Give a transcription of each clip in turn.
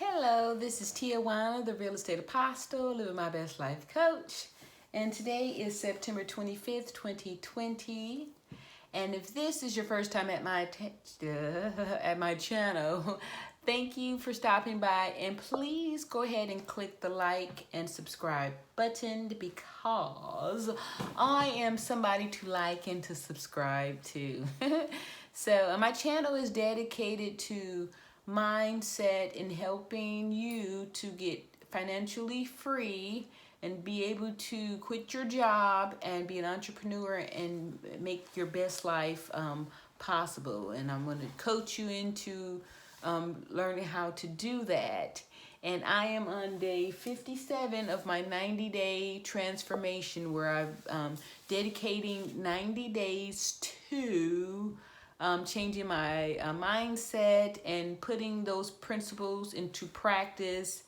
Hello, this is Tijuana, the real estate apostle, living my best life coach. And today is September 25th, 2020. And if this is your first time at my channel, thank you for stopping by. And please go ahead and click the like and subscribe button because I am somebody to like and to subscribe to. So my channel is dedicated to mindset and helping you to get financially free and be able to quit your job and be an entrepreneur and make your best life possible. And I'm going to coach you into learning how to do that. And I am on day 57 of my 90-day transformation where I'm dedicating 90 days to changing my mindset and putting those principles into practice,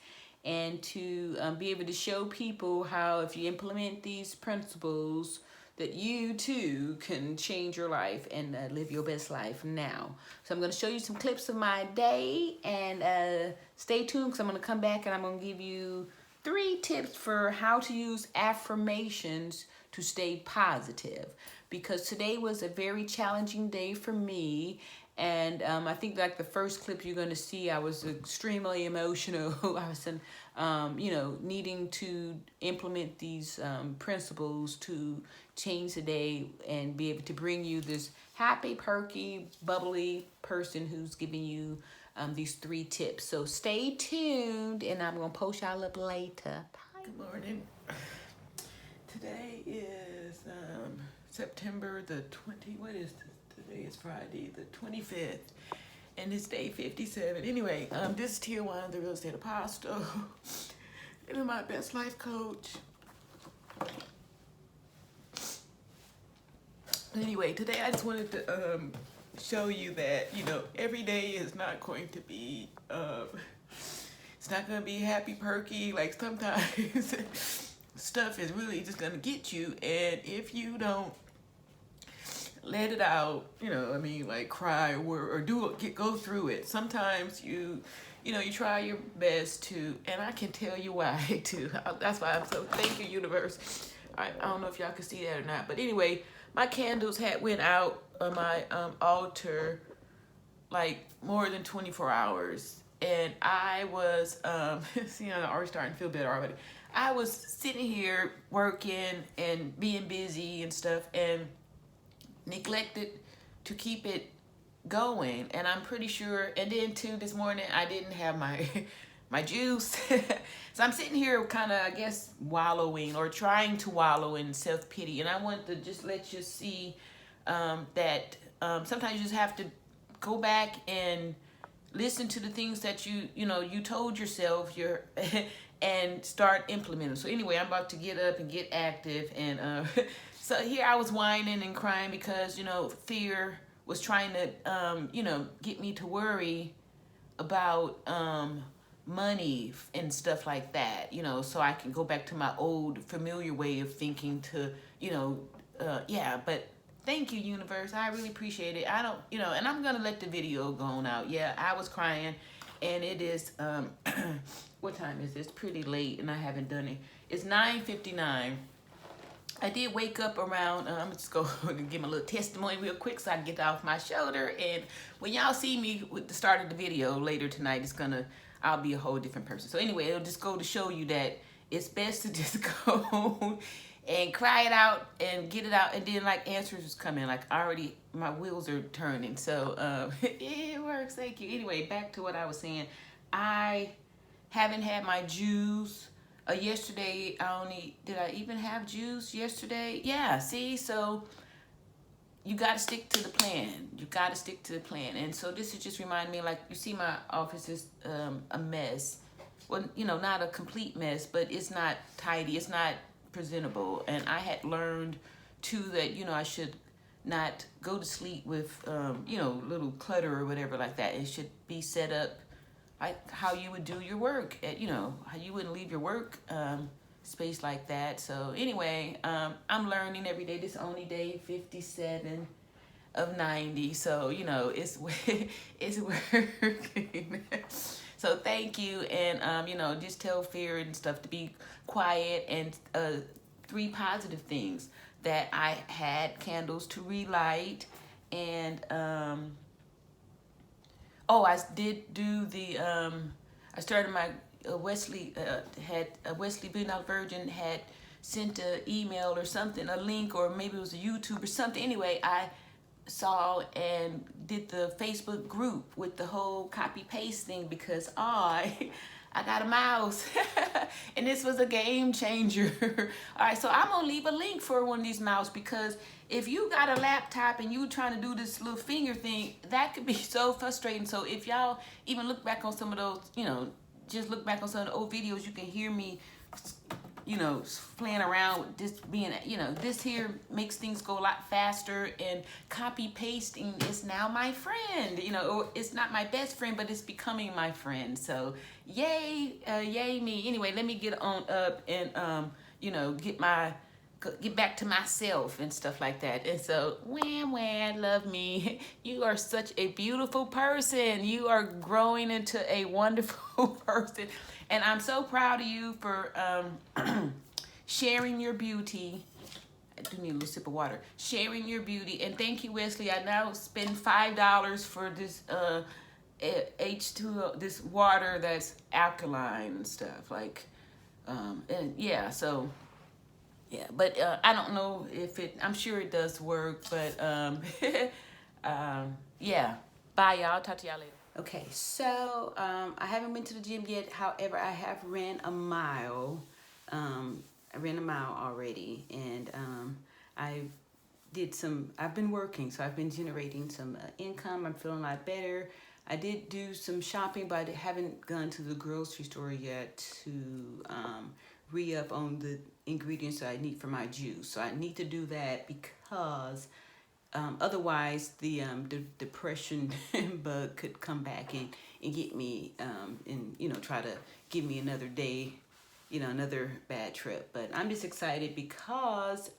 and to be able to show people how if you implement these principles that you too can change your life and live your best life now. So I'm going to show you some clips of my day, and stay tuned because I'm going to come back and I'm going to give you 3 tips for how to use affirmations to stay positive, because today was a very challenging day for me. And I think like the first clip you're going to see, I was extremely emotional. I was needing to implement these principles to change the day and be able to bring you this happy, perky, bubbly person who's giving you these 3 tips. So stay tuned, and I'm going to post y'all up later. Bye. Good morning. Today is September the 20, what is this? Today is Friday the 25th, and it's day 57. Anyway, this is Tijuana, the real estate apostle, living my best life coach. Anyway, today I just wanted to show you that, every day is not going to be, it's not going to be happy, perky. Like sometimes stuff is really just going to get you, and if you don't let it out, like cry or go through it. Sometimes you try your best to, and I can tell you why too. That's why I'm so, thank you, universe. I don't know if y'all can see that or not, but anyway, my candles had went out on my altar like more than 24 hours. And I was, see, I'm already starting to feel better already. I was sitting here working and being busy and stuff, and neglected to keep it going. And I'm pretty sure, and then too this morning I didn't have my my juice. So I'm sitting here kind of, I guess, wallowing or trying to wallow in self-pity. And I wanted to just let you see that sometimes you just have to go back and listen to the things that you told yourself and start implementing. So anyway, I'm about to get up and get active, and so here I was whining and crying because fear was trying to get me to worry about money and stuff like that, so I can go back to my old familiar way of thinking to but thank you, universe. I really appreciate it. I don't, and I'm going to let the video go on out. Yeah, I was crying, and it is, what time is this? Pretty late, and I haven't done it. It's 9:59. I did wake up around, I'm just going to give my little testimony real quick so I can get off my shoulder. And when y'all see me with the start of the video later tonight, I'll be a whole different person. So anyway, it'll just go to show you that it's best to just go and cry it out and get it out, and then like answers is coming, like already my wheels are turning. So it works. Thank you. Anyway, back to what I was saying. I haven't had my juice. Yesterday, did I even have juice yesterday? Yeah, see, so you got to stick to the plan. You got to stick to the plan. And so this is just reminding me, like, you see my office is a mess. Well, not a complete mess, but it's not tidy. It's not presentable. And I had learned too that, I should not go to sleep with, little clutter or whatever like that. It should be set up like how you would do your work, how you wouldn't leave your work space like that. So anyway, I'm learning every day. This is only day 57 of 90, so it's it's working. So thank you, and you know, just tell fear and stuff to be quiet. And 3 positive things that I had candles to relight, and oh, I did do the I started my Wesley had Wesley Being Out Virgin had sent an email or something, a link, or maybe it was a YouTube or something. Anyway, I saw and did the Facebook group with the whole copy paste thing, because I got a mouse and this was a game changer. All right, so I'm gonna leave a link for one of these mouse, because if you got a laptop and you trying to do this little finger thing, that could be so frustrating. So if y'all even look back on some of those, you know, just look back on some of the old videos, you can hear me, you know, playing around with this, being, you know, this here makes things go a lot faster, and copy pasting is now my friend, you know, or it's not my best friend, but it's becoming my friend. So yay, yay me. Anyway, let me get on up and, you know, get back to myself and stuff like that. And so, wham, wham, love me. You are such a beautiful person. You are growing into a wonderful person. And I'm so proud of you for sharing your beauty. I do need a little sip of water. Sharing your beauty. And thank you, Wesley. I now spend $5 for this H2O, this water that's alkaline and stuff. Like, and yeah, so... yeah, but I don't know if I'm sure it does work, but yeah. Bye, y'all. Talk to y'all later. Okay, so I haven't been to the gym yet. However, I have ran a mile. I ran a mile already, and I've been working, so I've been generating some income. I'm feeling a lot better. I did do some shopping, but I haven't gone to the grocery store yet to re-up on the ingredients that I need for my juice. So I need to do that, because otherwise the depression bug could come back and get me and, you know, try to give me another day, you know, another bad trip. But I'm just excited because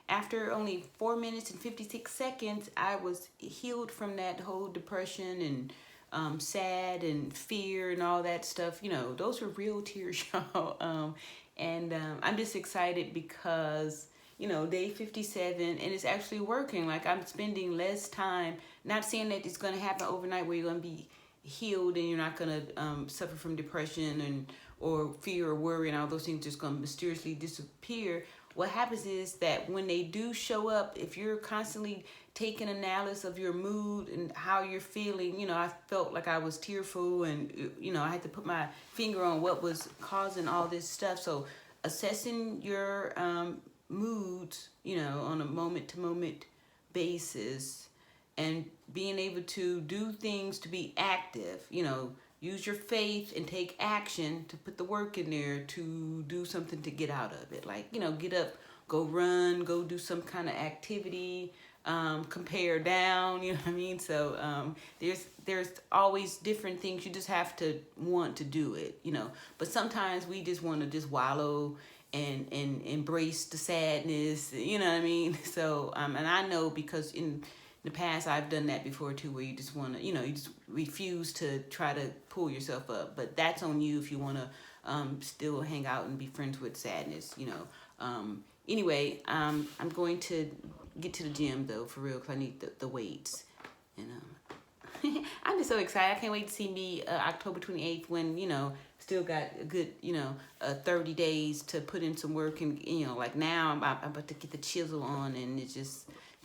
after only 4 minutes and 56 seconds, I was healed from that whole depression and sad and fear and all that stuff. You know, those were real tears, y'all. And I'm just excited because, you know, day 57, and it's actually working. Like, I'm spending less time, not saying that it's going to happen overnight where you're going to be healed and you're not going to suffer from depression or fear or worry and all those things just going to mysteriously disappear. What happens is that when they do show up, if you're constantly taking analysis of your mood and how you're feeling, you know, I felt like I was tearful, and, you know, I had to put my finger on what was causing all this stuff. So assessing your moods, you know, on a moment-to-moment basis, and being able to do things to be active, you know, use your faith and take action to put the work in there to do something to get out of it. Like, you know, get up, go run, go do some kind of activity, compare down, you know what I mean? So there's always different things. You just have to want to do it, you know. But sometimes we just want to just wallow and embrace the sadness, you know what I mean? So and I know, because in the past I've done that before too, where you just want to, you know, you just refuse to try to pull yourself up. But that's on you if you want to still hang out and be friends with sadness, you know. Anyway, I'm going to get to the gym though, for real, because I need the weights. And I'm just so excited. I can't wait to see me October 28th, when, you know, still got a good, you know, 30 days to put in some work. And, you know, like now I'm about to get the chisel on, and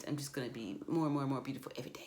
I'm just going to be more and more and more beautiful every day.